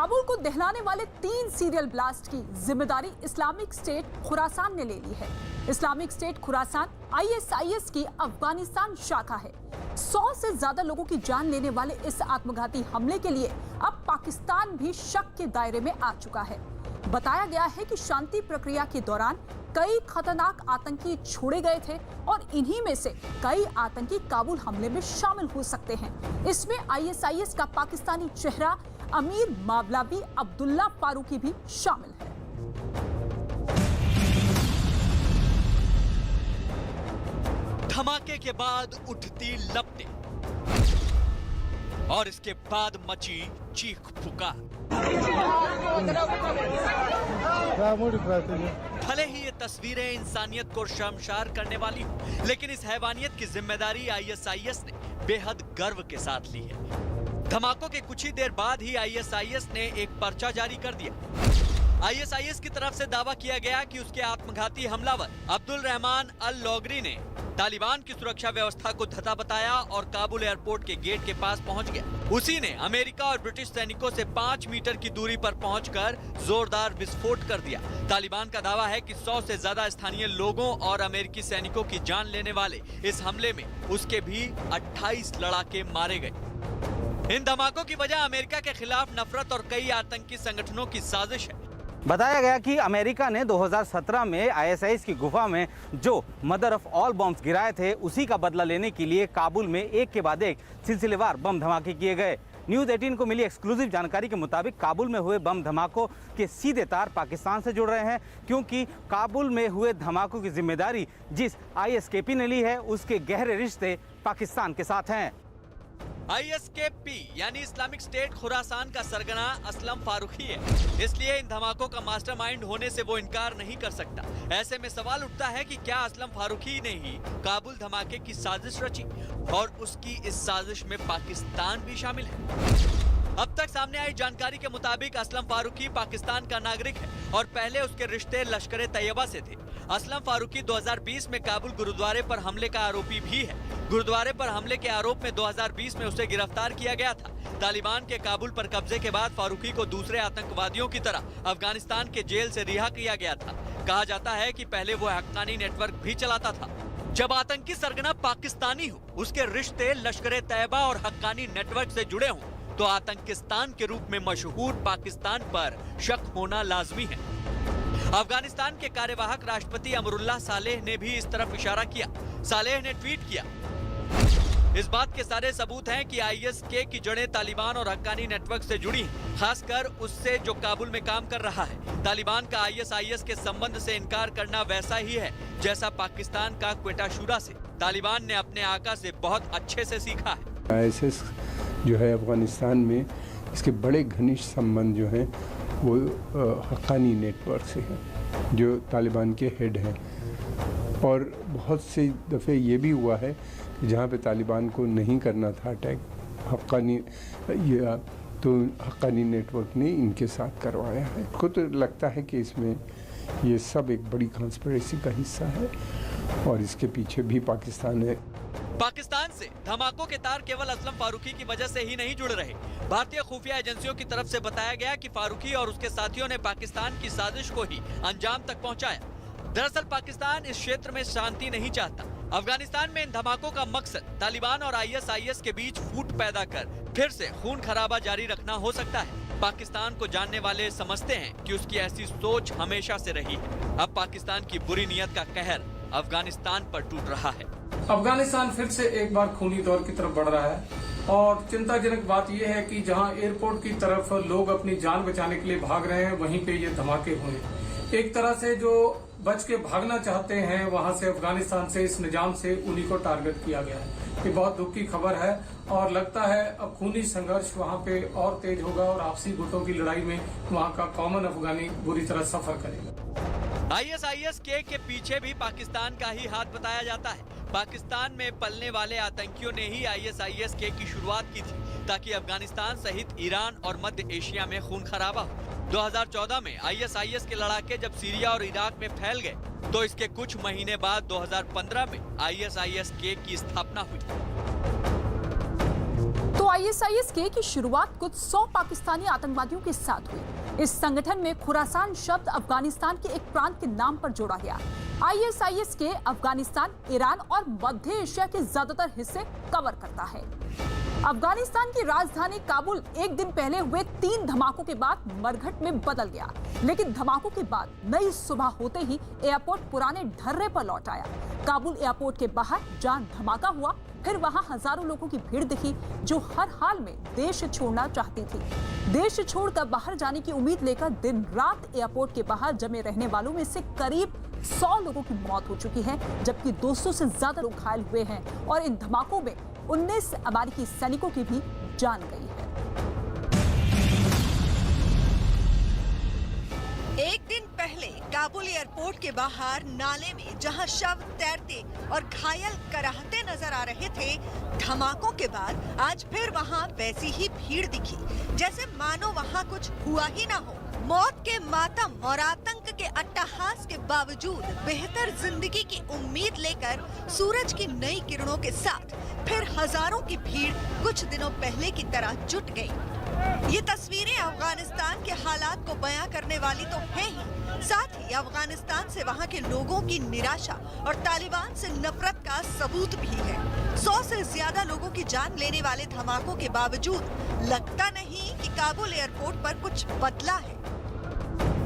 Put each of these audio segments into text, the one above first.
काबुल को दहलाने वाले 3 serial blast की जिम्मेदारी इस्लामिक स्टेट खुरासान ने ले ली है। इस्लामिक स्टेट खुरासान ISIS की अफगानिस्तान शाखा है। 100 से ज्यादा लोगों की जान लेने वाले इस आत्मघाती हमले के लिए अब पाकिस्तान भी शक के दायरे में आ चुका है। बताया गया है कि शांति प्रक्रिया के दौरान कई खतरनाक आतंकी छोड़े गए थे और इन्हीं में से कई आतंकी काबुल हमले में शामिल हो सकते हैं। इसमें ISIS का पाकिस्तानी चेहरा अमीर मावलावी अब्दुल्ला फारूकी भी शामिल है। धमाके के बाद उठती लपटें और इसके बाद मची चीख पुकार। भले ही ये तस्वीरें इंसानियत को शर्मसार करने वाली हो, लेकिन इस हैवानियत की जिम्मेदारी ISIS ने बेहद गर्व के साथ ली है। धमाकों के कुछ ही देर बाद ही ISIS ने एक पर्चा जारी कर दिया। ISIS की तरफ से दावा किया गया कि उसके आत्मघाती हमलावर अब्दुल रहमान अल लोगरी ने तालिबान की सुरक्षा व्यवस्था को धता बताया और काबुल एयरपोर्ट के गेट के पास पहुंच गया। उसी ने अमेरिका और ब्रिटिश सैनिकों से 5 मीटर की दूरी पर पहुंचकर जोरदार विस्फोट कर दिया। तालिबान का दावा है कि 100 से ज्यादा स्थानीय लोगों और अमेरिकी सैनिकों की जान लेने वाले इस हमले में उसके भी 28 लड़ाके मारे गए। इन धमाकों की वजह अमेरिका के खिलाफ नफरत और कई आतंकी संगठनों की साजिश है। बताया गया कि अमेरिका ने 2017 में ISIS की गुफा में जो मदर ऑफ ऑल बॉम्ब्स गिराए थे उसी का बदला लेने के लिए काबुल में एक के बाद एक सिलसिलेवार बम धमाके किए गए। न्यूज़ 18 को मिली एक्सक्लूसिव जानकारी के मुताबिक काबुल में हुए बम धमाकों के सीधे तार पाकिस्तान से जुड़ रहे हैं, क्योंकि काबुल में हुए धमाकों की जिम्मेदारी जिस ISKP ने ली है उसके गहरे रिश्ते पाकिस्तान के साथ हैं। ISKP यानी इस्लामिक स्टेट खुरासान का सरगना असलम फारूकी है, इसलिए इन धमाकों का मास्टरमाइंड होने से वो इनकार नहीं कर सकता। ऐसे में सवाल उठता है कि क्या असलम फारूकी ने ही काबुल धमाके की साजिश रची और उसकी इस साजिश में पाकिस्तान भी शामिल है। अब तक सामने आई जानकारी के मुताबिक असलम फारूकी पाकिस्तान का नागरिक है और पहले उसके रिश्ते लश्कर तैयबा से थे। असलम फारूकी 2020 में काबुल गुरुद्वारे पर हमले का आरोपी भी है। गुरुद्वारे पर हमले के आरोप में 2020 में उसे गिरफ्तार किया गया था। तालिबान के काबुल पर कब्जे के बाद फारूकी को दूसरे आतंकवादियों की तरह अफगानिस्तान के जेल से रिहा किया गया था। कहा जाता है कि पहले वो हक्कानी नेटवर्क भी चलाता था। जब आतंकी सरगना पाकिस्तानी हो, उसके रिश्ते लश्कर तैयबा और हक्कानी नेटवर्क से जुड़े हों, तो आतंकिस्तान के रूप में मशहूर पाकिस्तान पर शक होना लाजमी है। अफगानिस्तान के कार्यवाहक राष्ट्रपति अमरुल्लाह सालेह ने भी इस तरफ इशारा किया। सालेह ने ट्वीट किया, इस बात के सारे सबूत हैं कि ISK की जड़ें तालिबान और हक्कानी नेटवर्क से जुड़ी हैं, खासकर उससे जो काबुल में काम कर रहा है। तालिबान का ISIS के संबंध से इनकार करना वैसा ही है जैसा पाकिस्तान का क्वेटा शूरा से। तालिबान ने अपने आका से बहुत अच्छे से सीखा है। ISIS जो है अफगानिस्तान में इसके बड़े घनिष्ठ संबंध जो हैं वो हक्कानी नेटवर्क से हैं, जो तालिबान के हेड हैं। और बहुत से दफ़े ये भी हुआ है कि जहाँ पे तालिबान को नहीं करना था अटैक, हक्कानी नेटवर्क ने इनके साथ करवाया है। को तो लगता है कि इसमें ये सब एक बड़ी कॉन्स्पिरेसी का हिस्सा है और इसके पीछे भी पाकिस्तान है। पाकिस्तान से धमाकों के तार केवल असलम फारूकी की वजह से ही नहीं जुड़ रहे। भारतीय खुफिया एजेंसियों की तरफ से बताया गया कि फारूकी और उसके साथियों ने पाकिस्तान की साजिश को ही अंजाम तक पहुंचाया। दरअसल पाकिस्तान इस क्षेत्र में शांति नहीं चाहता। अफगानिस्तान में इन धमाकों का मकसद तालिबान और ISIS के बीच फूट पैदा कर फिर से खून खराबा जारी रखना हो सकता है। पाकिस्तान को जानने वाले समझते हैं कि उसकी ऐसी सोच हमेशा से रही है। अब पाकिस्तान की बुरी नीयत का कहर अफगानिस्तान पर टूट रहा है। अफगानिस्तान फिर से एक बार खूनी दौर की तरफ बढ़ रहा है और चिंताजनक बात यह है कि जहां एयरपोर्ट की तरफ लोग अपनी जान बचाने के लिए भाग रहे हैं, वहीं पे ये धमाके हुए। एक तरह से जो बच के भागना चाहते हैं वहां से, अफगानिस्तान से, इस निजाम से, उन्हीं को टारगेट किया गया है। ये बहुत दुख की खबर है और लगता है अब खूनी संघर्ष वहां पे और तेज होगा और आपसी गुटों की लड़ाई में वहां का कॉमन अफगानी बुरी तरह सफर करेगा। ISIS के पीछे भी पाकिस्तान का ही हाथ बताया जाता है। पाकिस्तान में पलने वाले आतंकियों ने ही ISIS की शुरुआत की थी ताकि अफगानिस्तान सहित ईरान और मध्य एशिया में खून खराबा हो। 2014 में ISIS के लड़ाके जब सीरिया और इराक में फैल गए तो इसके कुछ महीने बाद 2015 में ISIS की स्थापना हुई। तो ISIS की शुरुआत कुछ 100 पाकिस्तानी आतंकवादियों के साथ हुई। इस संगठन में खुरासान शब्द अफगानिस्तान के एक प्रांत के नाम पर जोड़ा गया। ISIS के अफगानिस्तान, ईरान और मध्य एशिया के ज्यादातर हिस्से कवर करता है। अफगानिस्तान की राजधानी काबुल एक दिन पहले हुए 3 धमाकों के बाद मरघट में बदल गया, लेकिन धमाकों के बाद नई सुबह होते ही एयरपोर्ट पुराने ढर्रे पर लौट आया। काबुल एयरपोर्ट के बाहर जहां धमाका हुआ, फिर वहां हजारों लोगों की भीड़ दिखी जो हर हाल में देश छोड़ना चाहती थी। देश छोड़कर बाहर जाने की उम्मीद लेकर दिन रात एयरपोर्ट के बाहर जमे रहने वालों में से करीब 100 लोगों की मौत हो चुकी है, जबकि 200 से ज्यादा लोग घायल हुए हैं और इन धमाकों में 19 अमेरिकी सैनिकों की भी जान गई है। एक दिन पहले काबुल एयरपोर्ट के बाहर नाले में जहां शव तैरते और घायल कराहते नजर आ रहे थे, धमाकों के बाद आज फिर वहां वैसी ही भीड़ दिखी, जैसे मानो वहां कुछ हुआ ही ना हो। मौत के मातम और आतंक के अट्टहास के बावजूद बेहतर जिंदगी की उम्मीद लेकर सूरज की नई किरणों के साथ फिर हजारों की भीड़ कुछ दिनों पहले की तरह जुट गई। ये तस्वीरें अफगानिस्तान के हालात को बयां करने वाली तो है ही, साथ ही अफगानिस्तान से वहां के लोगों की निराशा और तालिबान से नफरत का सबूत भी है। 100 से ज्यादा लोगों की जान लेने वाले धमाकों के बावजूद लगता नहीं कि काबुल एयरपोर्ट पर कुछ बदला है।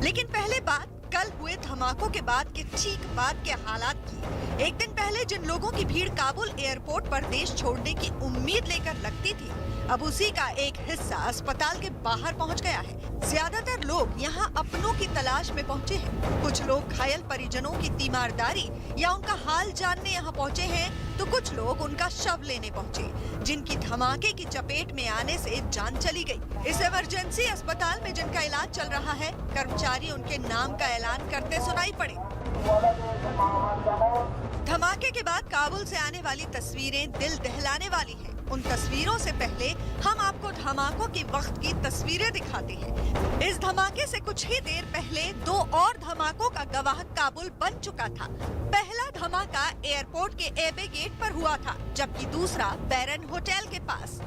लेकिन पहले बात कल हुए धमाकों के बाद के ठीक बाद के हालात की। एक दिन पहले जिन लोगों की भीड़ काबुल एयरपोर्ट पर देश छोड़ने की उम्मीद लेकर लगती थी, अब उसी का एक हिस्सा अस्पताल के बाहर पहुंच गया है। ज्यादातर लोग यहां अपनों की तलाश में पहुंचे हैं। कुछ लोग घायल परिजनों की तीमारदारी या उनका हाल जानने यहां पहुंचे हैं, तो कुछ लोग उनका शव लेने पहुंचे, जिनकी धमाके की चपेट में आने से जान चली गई। इस इमरजेंसी अस्पताल में जिनका इलाज चल रहा है, कर्मचारी उनके नाम का ऐलान करते सुनाई पड़े। धमाके के बाद काबुल से आने वाली तस्वीरें दिल दहलाने वाली हैं। उन तस्वीरों से पहले हम आपको धमाकों के वक्त की तस्वीरें दिखाते हैं। इस धमाके से कुछ ही देर पहले 2 और धमाकों का गवाह काबुल बन चुका था। पहला धमाका एयरपोर्ट के एबे गेट पर हुआ था, जबकि दूसरा बैरन होटल के पास।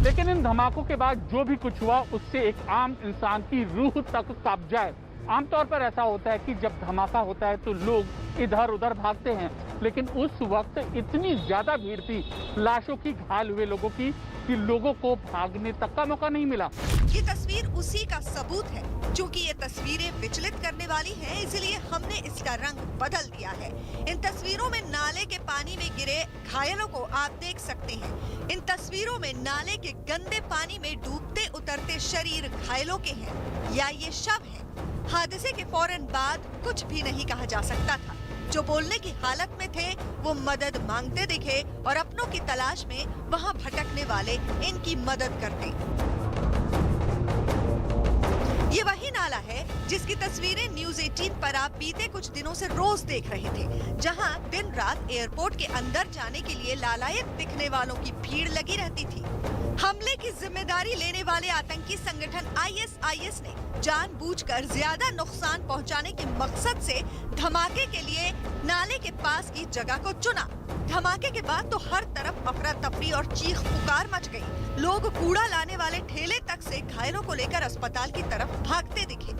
लेकिन इन धमाकों के बाद जो भी कुछ हुआ, उससे एक आम इंसान की रूह तक कांप जाए। आमतौर पर ऐसा होता है कि जब धमाका होता है तो लोग इधर उधर भागते हैं, लेकिन उस वक्त इतनी ज्यादा भीड़ थी लाशों की, घायल हुए लोगों की, कि लोगों को भागने तक का मौका नहीं मिला। ये तस्वीर उसी का सबूत है। चूंकि ये तस्वीरें विचलित करने वाली हैं, इसलिए हमने इसका रंग बदल दिया है। इन तस्वीरों में नाले के पानी में गिरे घायलों को आप देख सकते हैं। इन तस्वीरों में नाले के गंदे पानी में डूबते उतरते शरीर घायलों के हैं या ये शव है। हादसे के फौरन बाद कुछ भी नहीं कहा जा सकता था। जो बोलने की हालत में थे वो मदद मांगते दिखे और अपनों की तलाश में वहां भटकने वाले इनकी मदद करते। ये वही नाला है जिसकी तस्वीरें न्यूज़ 18 पर आप बीते कुछ दिनों से रोज देख रहे थे, जहां दिन रात एयरपोर्ट के अंदर जाने के लिए लालायत दिखने वालों की भीड़ लगी रहती थी। हमले की जिम्मेदारी लेने वाले आतंकी संगठन ISIS ने जानबूझकर ज्यादा नुकसान पहुंचाने के मकसद से धमाके के लिए नाले के पास की जगह को चुना। धमाके के बाद तो हर तरफ अफरा तफरी और चीख पुकार मच गई। लोग कूड़ा लाने वाले ठेले तक से घायलों को लेकर अस्पताल की तरफ भागते दिखे।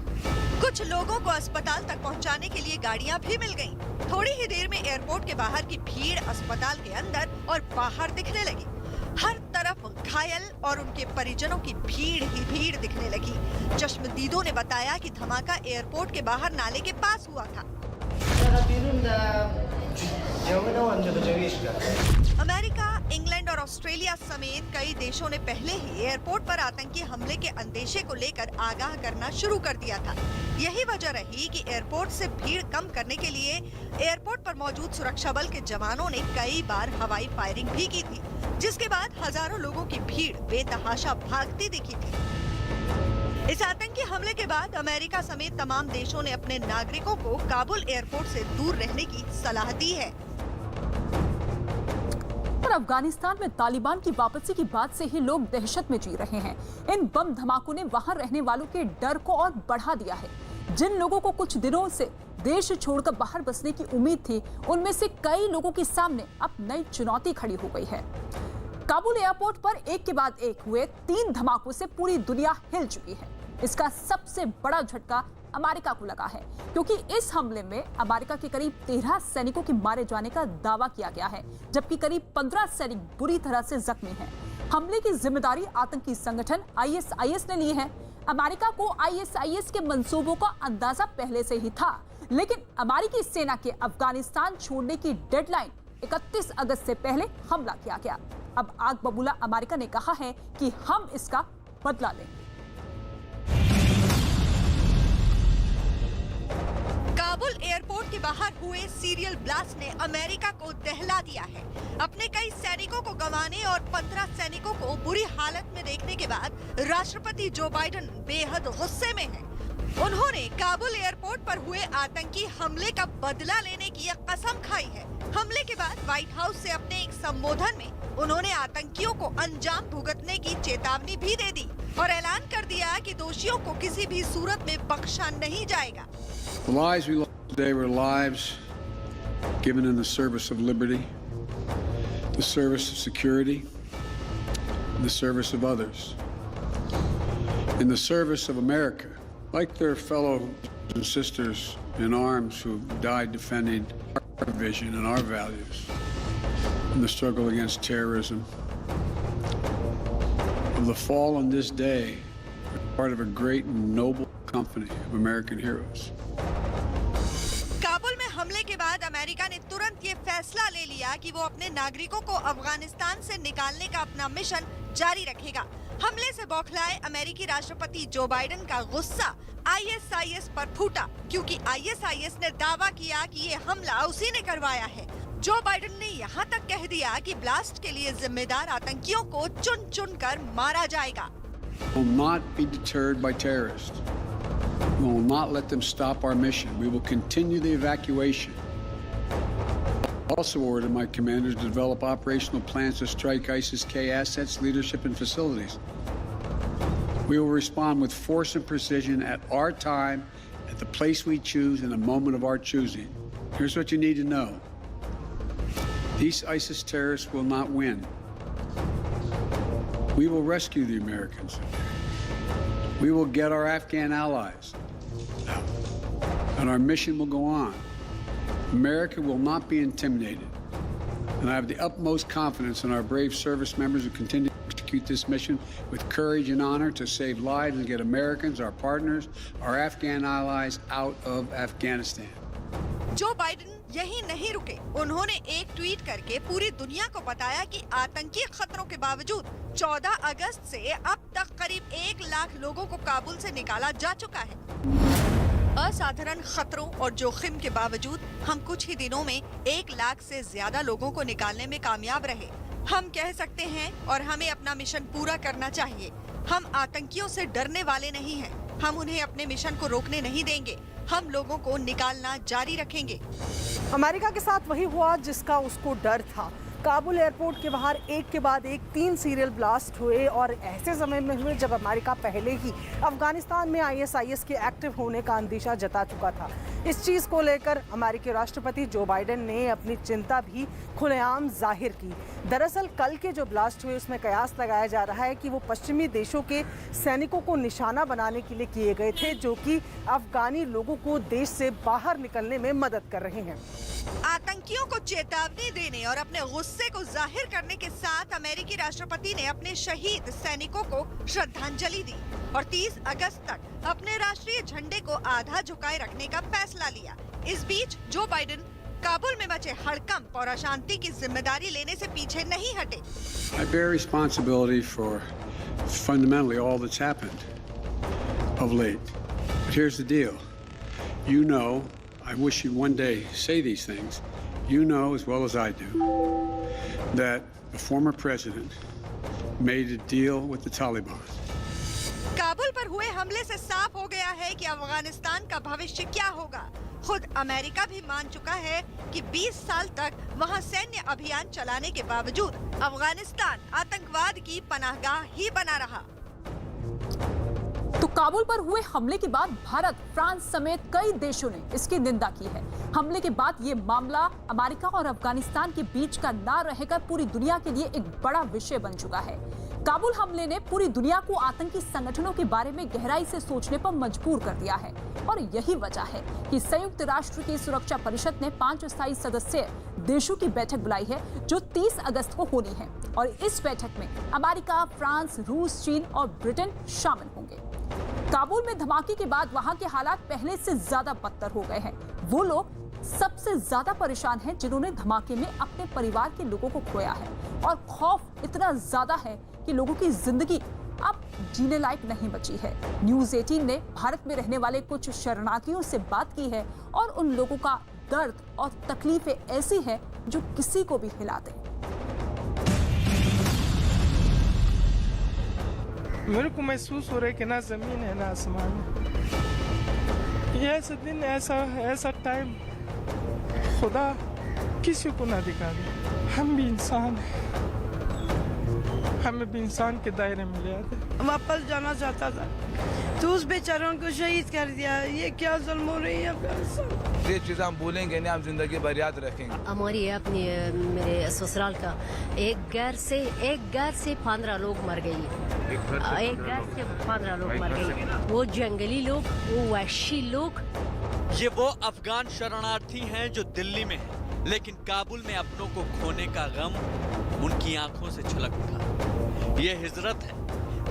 कुछ लोगों को अस्पताल तक पहुंचाने के लिए गाड़ियां भी मिल गईं। थोड़ी ही देर में एयरपोर्ट के बाहर की भीड़ अस्पताल के अंदर और बाहर दिखने लगी। हर तरफ घायल और उनके परिजनों की भीड़ ही भीड़ दिखने लगी। चश्मदीदों ने बताया कि धमाका एयरपोर्ट के बाहर नाले के पास हुआ था। अमेरिका, इंग्लैंड और ऑस्ट्रेलिया समेत कई देशों ने पहले ही एयरपोर्ट पर आतंकी हमले के अंदेशे को लेकर आगाह करना शुरू कर दिया था। यही वजह रही कि एयरपोर्ट से भीड़ कम करने के लिए एयरपोर्ट पर मौजूद सुरक्षा बल के जवानों ने कई बार हवाई फायरिंग भी की थी, जिसके बाद हजारों लोगों की भीड़ बेतहाशा भागती दिखी थी। इस आतंकी हमले के बाद अमेरिका समेत तमाम देशों ने अपने नागरिकों को काबुल एयरपोर्ट से दूर रहने की सलाह दी है। पर अफगानिस्तान में तालिबान की वापसी की बात से ही लोग दहशत में जी रहे हैं। इन बम धमाकों ने वहां रहने वालों के डर को और बढ़ा दिया है। जिन लोगों को कुछ दिनों से देश छोड़कर बाहर बसने की उम्मीद थी, उनमें से कई लोगों के सामने अब नई चुनौती खड़ी हो गई है। काबुल एयरपोर्ट पर एक के बाद एक हुए 3 धमाकों से पूरी दुनिया हिल चुकी है। इसका सबसे बड़ा झटका अमेरिका को लगा है, क्योंकि इस हमले में अमेरिका के करीब 13 सैनिकों के मारे जाने का दावा किया गया है, जबकि करीब 15 सैनिक बुरी तरह से जख्मी हैं। हमले की जिम्मेदारी आतंकी संगठन ISIS ने ली है। अमेरिका को ISIS के मंसूबों का अंदाजा पहले से ही था, लेकिन अमेरिकी सेना के अफगानिस्तान छोड़ने की डेडलाइन 31 अगस्त से पहले हमला किया गया। अब आग बबूला अमेरिका ने कहा है कि हम इसका बदला लेंगे। काबुल एयरपोर्ट के बाहर हुए सीरियल ब्लास्ट ने अमेरिका को दहला दिया है। अपने कई सैनिकों को गंवाने और 15 सैनिकों को बुरी हालत में देखने के बाद राष्ट्रपति जो बाइडेन बेहद गुस्से में हैं। उन्होंने काबुल एयरपोर्ट पर हुए आतंकी हमले का बदला लेने की कसम खाई है। हमले के बाद व्हाइट हाउस से अपने एक संबोधन में उन्होंने आतंकियों को अंजाम भुगतने की चेतावनी भी दे दी और ऐलान कर दिया कि दोषियों को किसी भी सूरत में बख्शा नहीं जाएगा। The lives we lost today were lives given in the service of liberty, the service of security, in the service of others, in the service of America, like their fellow and sisters in arms who died defending our vision and our values in the struggle against terrorism. Of the fall on this day, we're part of a great and noble company of American heroes. Kabul में हमले के बाद America ने तुरंत ये फैसला ले लिया कि वो अपने नागरिकों को अफगानिस्तान से निकालने का अपना मिशन जारी रखेगा। हमले से बौखलाए अमेरिकी राष्ट्रपति जो बाइडेन का गुस्सा ISIS पर फूटा, क्योंकि ISIS ने दावा किया कि ये हमला उसी ने करवाया है। जो बाइडेन ने यहाँ तक कह दिया कि ब्लास्ट के लिए जिम्मेदार आतंकियों को चुन-चुन कर मारा जाएगा। Will not be deterred by terrorists. We will not let them stop our mission. We will continue the evacuation. Also ordered my commanders to develop operational plans to strike ISIS-K assets, leadership, and facilities. We will respond with force and precision at our time, at the place we choose, in a moment of our choosing. Here's what you need to know. These ISIS terrorists will not win. We will rescue the Americans. We will get our Afghan allies out, and our mission will go on. America will not be intimidated, and I have the utmost confidence in our brave service members who continue to execute this mission with courage and honor to save lives and get Americans, our partners, our Afghan allies out of Afghanistan. Joe Biden यही नहीं रुके, उन्होंने एक tweet करके पूरी दुनिया को बताया कि आतंकी खतरों के बावजूद 14 अगस्त से अब तक करीब 1 लाख लोगों को काबुल से निकाला जा चुका है। असाधारण खतरों और जोखिम के बावजूद हम कुछ ही दिनों में 1 लाख से ज्यादा लोगों को निकालने में कामयाब रहे। हम कह सकते हैं और हमें अपना मिशन पूरा करना चाहिए। हम आतंकियों से डरने वाले नहीं हैं। हम उन्हें अपने मिशन को रोकने नहीं देंगे। हम लोगों को निकालना जारी रखेंगे। अमेरिका के साथ वही हुआ जिसका उसको डर था। काबुल एयरपोर्ट के बाहर एक के बाद एक 3 सीरियल ब्लास्ट हुए और ऐसे समय में हुए जब अमेरिका पहले ही अफगानिस्तान में ISIS के एक्टिव होने का अंदेशा जता चुका था। इस चीज़ को लेकर अमेरिकी राष्ट्रपति जो बाइडेन ने अपनी चिंता भी खुलेआम जाहिर की। दरअसल कल के जो ब्लास्ट हुए उसमें कयास लगाया जा रहा है कि वो पश्चिमी देशों के सैनिकों को निशाना बनाने के लिए किए गए थे, जो कि अफगानी लोगों को देश से बाहर निकलने में मदद कर रहे हैं। आतंकियों को चेतावनी देने और अपने गुस्से को जाहिर करने के साथ अमेरिकी राष्ट्रपति ने अपने शहीद सैनिकों को श्रद्धांजलि दी और 30 अगस्त तक अपने राष्ट्रीय झंडे को आधा झुकाए रखने का फैसला लिया। इस बीच जो बाइडेन काबुल में मचे हड़कंप और अशांति की जिम्मेदारी लेने से पीछे नहीं हटे। I bear responsibility for fundamentally all that's happened of late. But here's the deal. You know, I wish you'd one day say these things. You know as well as I do that the former president made a deal with the Taliban. Kabul पर हुए हमले से साफ हो गया है कि अफगानिस्तान का भविष्य क्या होगा। खुद अमेरिका भी मान चुका है कि 20 साल तक वहां सैन्य अभियान चलाने के बावजूद अफगानिस्तान आतंकवाद की पनाहगाह ही बना रहा। तो काबुल पर हुए हमले के बाद भारत, फ्रांस समेत कई देशों ने इसकी निंदा की है। हमले के बाद ये मामला अमेरिका और अफगानिस्तान के बीच का ना रहकर पूरी दुनिया के लिए एक बड़ा विषय बन चुका है। काबुल हमले ने पूरी दुनिया को आतंकी संगठनों के बारे में गहराई से सोचने पर मजबूर कर दिया है और यही वजह है कि संयुक्त राष्ट्र की सुरक्षा परिषद ने 5 स्थायी सदस्य देशों की बैठक बुलाई है जो 30 अगस्त को होनी है और इस बैठक में अमेरिका, फ्रांस, रूस, चीन और ब्रिटेन शामिल होंगे। काबुल में धमाके के बाद वहां के हालात पहले से ज्यादा बदतर हो गए हैं। वो लोग सबसे ज्यादा परेशान हैं जिन्होंने धमाके में अपने परिवार के लोगों को खोया है और खौफ इतना ज्यादा है कि लोगों की जिंदगी अब जीने लायक नहीं बची है। न्यूज़ 18 ने भारत में रहने वाले कुछ शरणार्थियों से बात की है और उन लोगों का दर्द और तकलीफें ऐसी हैं जो किसी को भी हिला दे। मेरे को महसूस हो रहा है कि ना जमीन है ना आसमान। ये ऐसा दिन, ऐसा टाइम खुदा किसी को ना दिखा दे। हम भी इंसान हैं, हमें भी इंसान के दायरे में ले आते। वापस जाना चाहता था तो उस बेचारों को शहीद कर दिया। ये क्या जुल्म हो रही है। ये चीज़ हम भूलेंगे नहीं, हम जिंदगी भर याद रखेंगे। हमारी अपनी मेरे ससुराल का एक घर से 15 लोग मर गए। एक घर से 15 लोग मर गए। वो जंगली लोग, वो वहशी लोग। ये वो अफगान शरणार्थी हैं जो दिल्ली में हैं, लेकिन काबुल में अपनों को खोने का गम उनकी आंखों से छलक उठा। ये हिजरत है।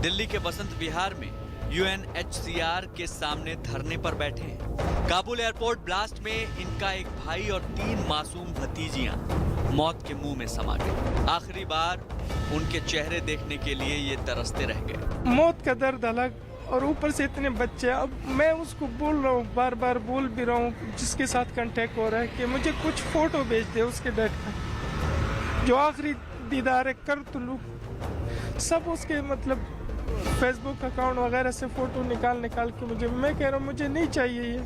दिल्ली के बसंत विहार में UNHCR के सामने धरने पर बैठे हैं। काबुल एयरपोर्ट ब्लास्ट में इनका एक भाई और 3 मासूम भतीजियां मौत के मुंह में समा गई। आखिरी बार उनके चेहरे देखने के लिए ये तरसते रह गए। मौत का दर्द अलग और ऊपर से इतने बच्चे। अब मैं उसको बोल रहा हूँ, बार बार बोल भी रहा हूँ जिसके साथ कांटेक्ट हो रहा है कि मुझे कुछ फोटो भेज दे उसके डैड का, जो आखिरी दीदार कर तो लूँ। सब उसके मतलब फेसबुक अकाउंट वगैरह से फोटो निकाल के मुझे, मैं कह रहा हूँ मुझे नहीं चाहिए ये,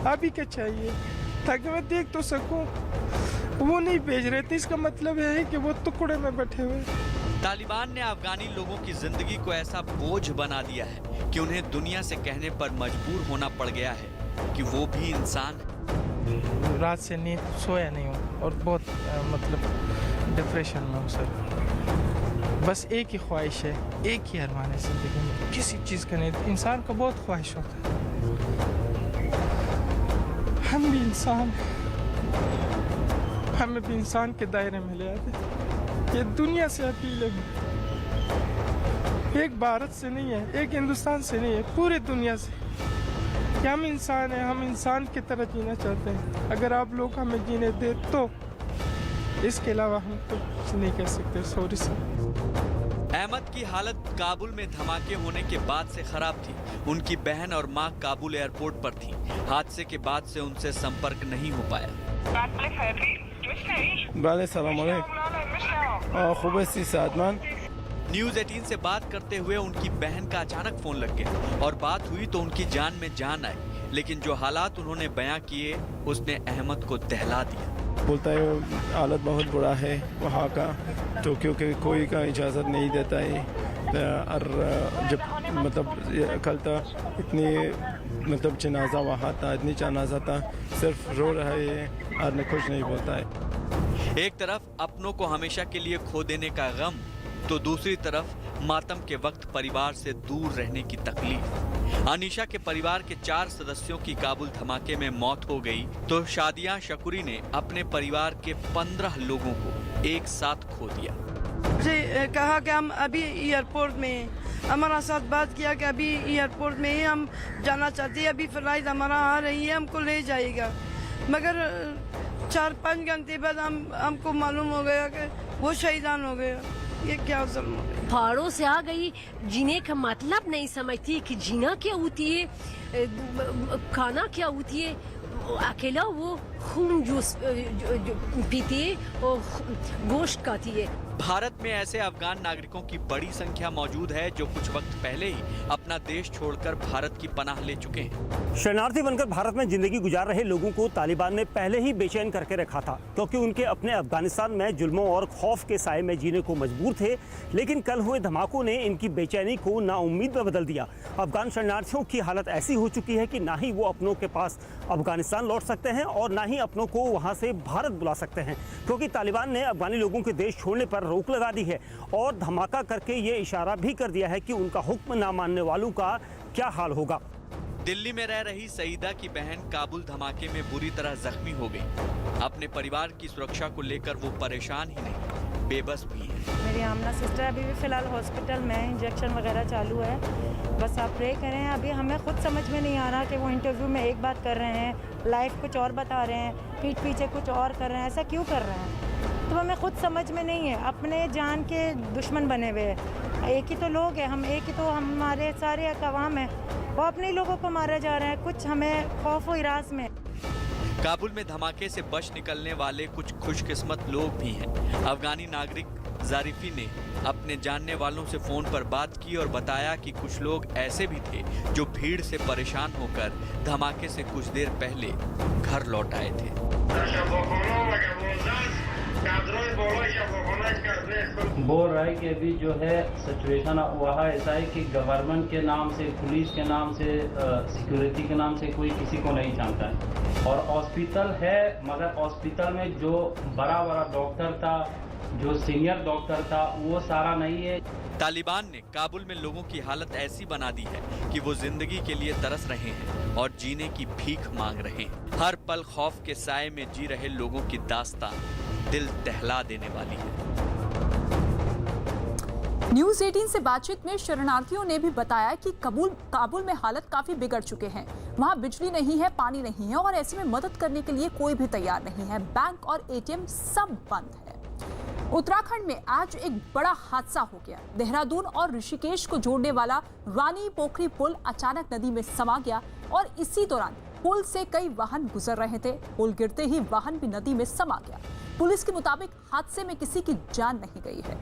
अभी क्या चाहिए ताकि मैं देख तो सकूं। वो नहीं भेज रहे थे, इसका मतलब है कि वो टुकड़े में बैठे हुए। तालिबान ने अफगानी लोगों की जिंदगी को ऐसा बोझ बना दिया है कि उन्हें दुनिया से कहने पर मजबूर होना पड़ गया है कि वो भी इंसान है। रात से नींद सोया नहीं हूँ और बहुत मतलब डिप्रेशन में हूँ सर। बस एक ही ख्वाहिश है, एक ही अरमान है जिंदगी में, किसी चीज़ का नहीं। इंसान को बहुत ख्वाहिश होता है। हम भी इंसान हैं, हमें भी इंसान के दायरे में ले आते। ये दुनिया से अपील है, एक भारत से नहीं है, एक हिंदुस्तान से नहीं है, पूरे दुनिया से कि हम इंसान हैं, हम इंसान की तरह जीना चाहते हैं। अगर आप लोग हमें जीने दे तो, इसके अलावा हम तो कुछ नहीं कह सकते। Sorry sir. अहमद की हालत काबुल में धमाके होने के बाद से खराब थी। उनकी बहन और मां काबुल एयरपोर्ट पर थी। हादसे के बाद से उनसे संपर्क नहीं हो पाया। न्यूज़ 18 से बात करते हुए उनकी बहन का अचानक फोन लग गया और बात हुई तो उनकी जान में जान आई, लेकिन जो हालात उन्होंने बयां किए उसने अहमद को दहला दिया। बोलता है हालत बहुत बुरा है वहाँ का, तो क्योंकि कोई का इजाज़त नहीं देता है। और जब मतलब कल तक इतनी मतलब जनाजा वहाँ था, इतनी जनाजा था, सिर्फ रो रहा है और कुछ नहीं बोलता है। एक तरफ अपनों को हमेशा के लिए खो देने का गम, तो दूसरी तरफ मातम के वक्त परिवार से दूर रहने की तकलीफ। अनीशा के परिवार के 4 सदस्यों की काबुल धमाके में मौत हो गई तो शादिया शकूरी ने अपने परिवार के 15 लोगों को एक साथ खो दिया। मुझे कहा कि हम अभी एयरपोर्ट में, हमारा साथ बात किया कि अभी एयरपोर्ट में ही हम जाना चाहते हैं, अभी फ्लाइट हमारा आ रही है, हमको ले जाएगा। मगर 4-5 घंटे बाद हमको मालूम हो गया कि वो शहीदान हो गया। ये क्या जुल्म हो गया। पहाड़ों से आ गई, जीने का मतलब नहीं समझती कि जीना क्या होती है, खाना क्या होती है। अकेला वो खून जूस पीती है और गोश्त खाती है। भारत में ऐसे अफगान नागरिकों की बड़ी संख्या मौजूद है जो कुछ वक्त पहले ही अपना देश छोड़कर भारत की पनाह ले चुके हैं। शरणार्थी बनकर भारत में जिंदगी गुजार रहे लोगों को तालिबान ने पहले ही बेचैन करके रखा था, क्योंकि उनके अपने अफगानिस्तान में जुल्मों और खौफ के साए में जीने को मजबूर थे। लेकिन कल हुए धमाकों ने इनकी बेचैनी को नाउम्मीद में बदल दिया। अफगान शरणार्थियों की हालत ऐसी हो चुकी है कि ना ही वो अपनों के पास अफगानिस्तान लौट सकते हैं और ना ही अपनों को वहाँ से भारत बुला सकते हैं, क्योंकि तालिबान ने अफगानी लोगों के देश छोड़ने पर रोक लगा दी है और धमाका करके ये इशारा भी कर दिया है कि उनका हुक्म ना मानने वालों का क्या हाल होगा। दिल्ली में रह रही सईदा की बहन काबुल धमाके में बुरी तरह जख्मी हो गई। अपने परिवार की सुरक्षा को लेकर वो परेशान ही नहीं, बेबस भी है। मेरी आमना सिस्टर अभी भी फिलहाल हॉस्पिटल में, इंजेक्शन वगैरह चालू है। बस आप प्रे करें। अभी हमें खुद समझ में नहीं आ रहा कि वो इंटरव्यू में एक बात कर रहे हैं, लाइव कुछ और बता रहे हैं, पीठ पीछे कुछ और कर रहे हैं। ऐसा क्यों कर रहे हैं तो हमें खुद समझ में नहीं है। अपने जान के दुश्मन बने हुए हैं। एक ही तो लोग हैं हम, एक ही तो हमारे सारे अवाम है, वो अपने लोगों को मारा जा रहा है। कुछ हमें खौफ व हिरास में। काबुल में धमाके से बच निकलने वाले कुछ खुशकिस्मत लोग भी हैं। अफगानी नागरिक जारिफी ने अपने जानने वालों से फोन पर बात की और बताया कि कुछ लोग ऐसे भी थे जो भीड़ से परेशान होकर धमाके से कुछ देर पहले घर लौट आए थे। बोल रहा है कि अभी जो है सिचुएशन वहाँ ऐसा है कि गवर्नमेंट के नाम से, पुलिस के नाम से, सिक्योरिटी के नाम से कोई किसी को नहीं जानता है। और हॉस्पिटल है मगर हॉस्पिटल में जो बड़ा बड़ा डॉक्टर था, जो सीनियर डॉक्टर था, वो सारा नहीं है। तालिबान ने काबुल में लोगों की हालत ऐसी बना दी है कि वो जिंदगी के लिए तरस रहे हैं और जीने की भीख मांग रहे हैं। हर पल खौफ के साए में जी रहे लोगों की दास्तान दिल दहला देने वाली है। न्यूज 18 से बातचीत में शरणार्थियों ने भी बताया कि काबुल में हालत काफी बिगड़ चुके हैं। वहां बिजली नहीं है, पानी नहीं है और ऐसे में मदद करने के लिए कोई भी तैयार नहीं है। बैंक और एटीएम सब बंद है। उत्तराखंड में आज एक बड़ा हादसा हो गया। देहरादून और ऋषिकेश को जोड़ने वाला रानी पोखरी पुल अचानक नदी में समा गया और इसी दौरान पुल से कई वाहन गुजर रहे थे। पुल गिरते ही वाहन भी नदी में समा गया। पुलिस के मुताबिक हादसे में किसी की जान नहीं गई है।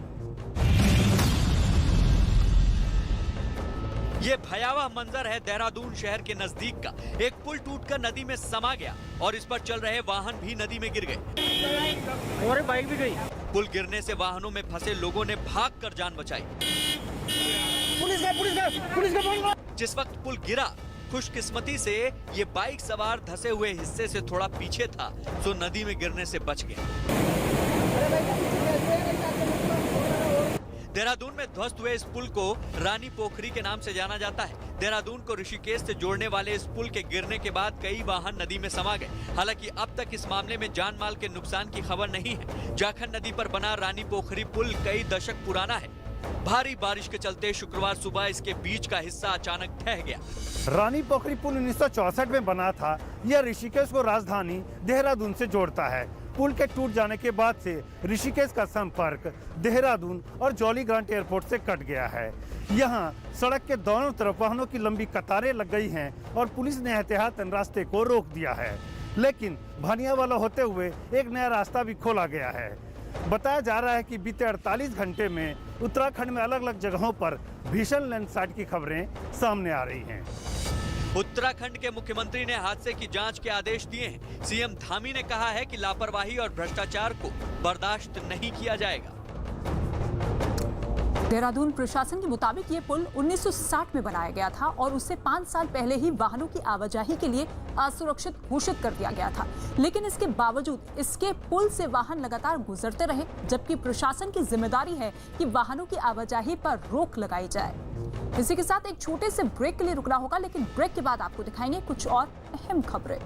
ये भयावह मंजर है देहरादून शहर के नजदीक का। एक पुल टूटकर नदी में समा गया और इस पर चल रहे वाहन भी नदी में गिर गए और बाइक भी गई। पुल गिरने से वाहनों में फंसे लोगों ने भागकर जान बचाई। पुलिस! जिस वक्त पुल गिरा, खुशकिस्मती से ये बाइक सवार धंसे हुए हिस्से से थोड़ा पीछे था, तो नदी में गिरने से बच गया। देहरादून में ध्वस्त हुए इस पुल को रानी पोखरी के नाम से जाना जाता है। देहरादून को ऋषिकेश से जोड़ने वाले इस पुल के गिरने के बाद कई वाहन नदी में समा गए। हालांकि अब तक इस मामले में जान माल के नुकसान की खबर नहीं है। जाखन नदी पर बना रानी पोखरी पुल कई दशक पुराना है। भारी बारिश के चलते शुक्रवार सुबह इसके बीच का हिस्सा अचानक ढह गया। रानी पोखरी पुल 1964 में बना था। यह ऋषिकेश को राजधानी देहरादून से जोड़ता है। पुल के टूट जाने के बाद से ऋषिकेश का संपर्क देहरादून और जॉली ग्रांट एयरपोर्ट से कट गया है। यहाँ सड़क के दोनों तरफ वाहनों की लंबी कतारें लग गई हैं और पुलिस ने एहतियातन रास्ते को रोक दिया है। लेकिन भानियावाला होते हुए एक नया रास्ता भी खोला गया है। बताया जा रहा है कि बीते 48 घंटे में उत्तराखंड में अलग अलग जगहों पर भीषण लैंडस्लाइड की खबरें सामने आ रही हैं। उत्तराखंड के मुख्यमंत्री ने हादसे की जांच के आदेश दिए हैं। सीएम धामी ने कहा है कि लापरवाही और भ्रष्टाचार को बर्दाश्त नहीं किया जाएगा। देहरादून प्रशासन के मुताबिक ये पुल 1960 में बनाया गया था और उससे 5 साल पहले ही वाहनों की आवाजाही के लिए असुरक्षित घोषित कर दिया गया था। लेकिन इसके बावजूद इसके पुल से वाहन लगातार गुजरते रहे, जबकि प्रशासन की जिम्मेदारी है कि वाहनों की आवाजाही पर रोक लगाई जाए। इसी के साथ एक छोटे से ब्रेक के लिए रुकना होगा, लेकिन ब्रेक के बाद आपको दिखाएंगे कुछ और अहम खबरें।